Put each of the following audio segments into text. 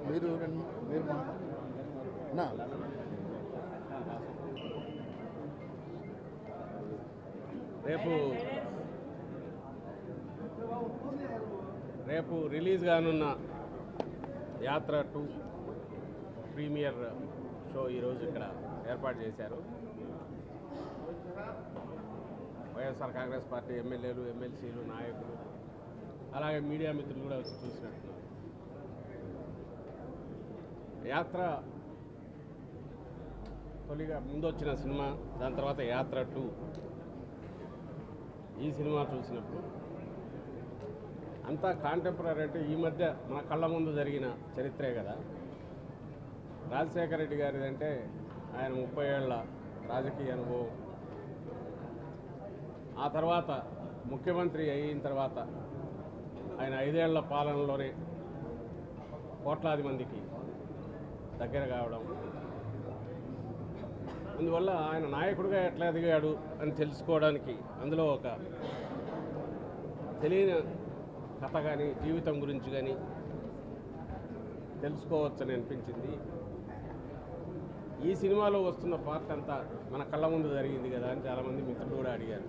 మీరు రేపు రిలీజ్ కానున్న యాత్ర 2 ప్రీమియర్ షో ఈరోజు ఇక్కడ ఏర్పాటు చేశారు. వైఎస్ఆర్ కాంగ్రెస్ పార్టీ ఎమ్మెల్యేలు, ఎమ్మెల్సీలు, నాయకులు, అలాగే మీడియా మిత్రులు కూడా వచ్చి చూసినట్టున్నారు. యాత్ర తొలిగా ముందు వచ్చిన సినిమా, దాని తర్వాత యాత్ర 2 ఈ సినిమా చూసినప్పుడు అంతా కాంటెంపరీ అంటే ఈ మధ్య మన కళ్ళ ముందు జరిగిన చరిత్రే కదా. రాజశేఖర రెడ్డి గారిది అంటే ఆయన 30 ఏళ్ల రాజకీయ అనుభవం, ఆ తర్వాత ముఖ్యమంత్రి అయిన తర్వాత ఆయన 5 ఏళ్ల పాలనలోనే కోట్లాది మందికి దగ్గర కావడం, అందువల్ల ఆయన నాయకుడిగా ఎట్లా ఎదిగాడు అని తెలుసుకోవడానికి అందులో ఒక తెలియని కథ కానీ జీవితం గురించి కానీ తెలుసుకోవచ్చని అనిపించింది. ఈ సినిమాలో వస్తున్న పార్ట్ అంతా మన కళ్ళ ముందు జరిగింది కదా అని చాలామంది మిత్రులు కూడా అడిగారు.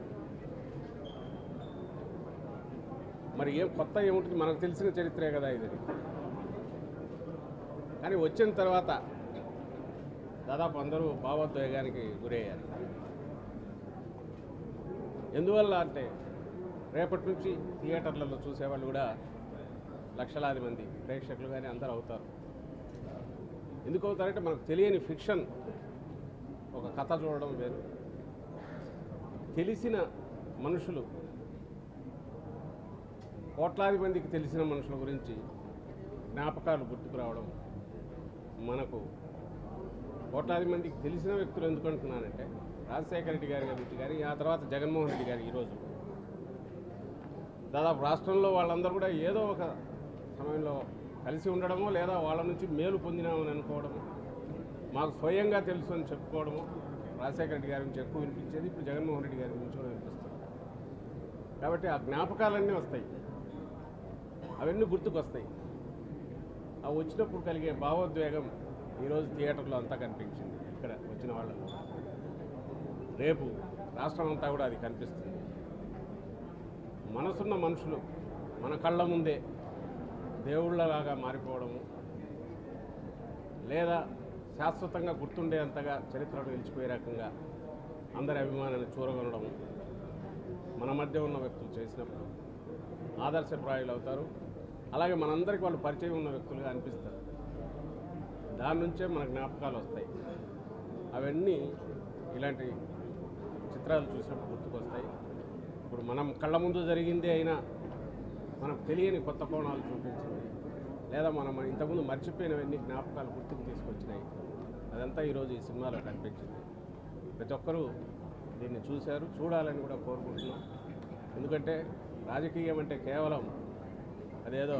మరి ఏం కొత్త ఏముంటుంది, మనకు తెలిసిన చరిత్రే కదా ఇది. కానీ వచ్చిన తర్వాత దాదాపు అందరూ భావోద్వేగానికి గురయ్యారు. ఎందువల్ల అంటే రేపటి నుంచి థియేటర్లలో చూసేవాళ్ళు కూడా లక్షలాది మంది ప్రేక్షకులు కానీ అందరూ అవుతారు. ఎందుకు అవుతారంటే మనకు తెలియని ఫిక్షన్, ఒక కథ చూడడం వేరు, తెలిసిన మనుషులు, కోట్లాది మందికి తెలిసిన మనుషుల గురించి జ్ఞాపకాలు గుర్తుకు రావడం. మనకు కోట్లాది మందికి తెలిసిన వ్యక్తులు ఎందుకు అంటున్నానంటే రాజశేఖర రెడ్డి గారి గురించి కానీ, ఆ తర్వాత జగన్మోహన్ రెడ్డి గారు ఈరోజు దాదాపు రాష్ట్రంలో వాళ్ళందరూ కూడా ఏదో ఒక సమయంలో కలిసి ఉండడమో లేదా వాళ్ళ నుంచి మేలు పొందినామని అనుకోవడము, మాకు స్వయంగా తెలుసు అని చెప్పుకోవడము. రాజశేఖర రెడ్డి గారి గురించి ఎక్కువ వినిపించేది, ఇప్పుడు జగన్మోహన్ రెడ్డి గారి గురించి కూడా వినిపిస్తుంది. కాబట్టి ఆ జ్ఞాపకాలన్నీ వస్తాయి, అవన్నీ గుర్తుకొస్తాయి. అవి వచ్చినప్పుడు కలిగే భావోద్వేగం ఈరోజు థియేటర్లో అంతా కనిపించింది. ఇక్కడ వచ్చిన వాళ్ళకు రేపు రాష్ట్రం అంతా కూడా అది కనిపిస్తుంది. మనసున్న మనుషులు మన కళ్ళ ముందే దేవుళ్ళలాగా మారిపోవడము, లేదా శాశ్వతంగా గుర్తుండేంతగా చరిత్రలో నిలిచిపోయే రకంగా అందరి అభిమానాన్ని చూరగొనడము మన మధ్య ఉన్న వ్యక్తులు చేసినప్పుడు ఆదర్శప్రాయులు అవుతారు. అలాగే మనందరికీ వాళ్ళు పరిచయం ఉన్న వ్యక్తులుగా అనిపిస్తారు. దాని నుంచే మన జ్ఞాపకాలు వస్తాయి. అవన్నీ ఇలాంటి చిత్రాలు చూసినప్పుడు గుర్తుకొస్తాయి. ఇప్పుడు మనం కళ్ళ ముందు జరిగిందే అయినా మనకు తెలియని కొత్త కోణాలు చూపించింది, లేదా మనం ఇంతకుముందు మర్చిపోయినవన్నీ జ్ఞాపకాలు గుర్తుకు తీసుకొచ్చినాయి. అదంతా ఈరోజు ఈ సినిమాలో కనిపించింది. ప్రతి ఒక్కరూ దీన్ని చూశారు, చూడాలని కూడా కోరుకుంటున్నాం. ఎందుకంటే రాజకీయం అంటే కేవలం అదేదో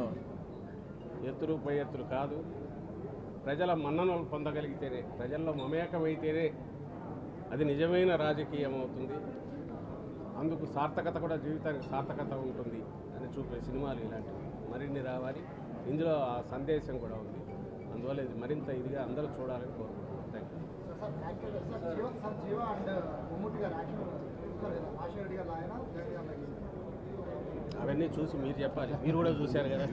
ఎత్తులు పై ఎత్తులు కాదు, ప్రజల మన్ననలు పొందగలిగితేనే, ప్రజల్లో మమేకమైతేనే అది నిజమైన రాజకీయం అవుతుంది. అందుకు సార్థకత కూడా, జీవితానికి సార్థకత ఉంటుంది అని చూపే సినిమాలు ఇలాంటివి మరిన్ని రావాలి. ఇందులో ఆ సందేశం కూడా ఉంది. అందువల్ల ఇది మరింత ఇదిగా అందరూ చూడాలని కోరుకుంటున్నాను. Thank you. అవన్నీ చూసి మీరు చెప్పాలి, మీరు కూడా చూశారు కదా.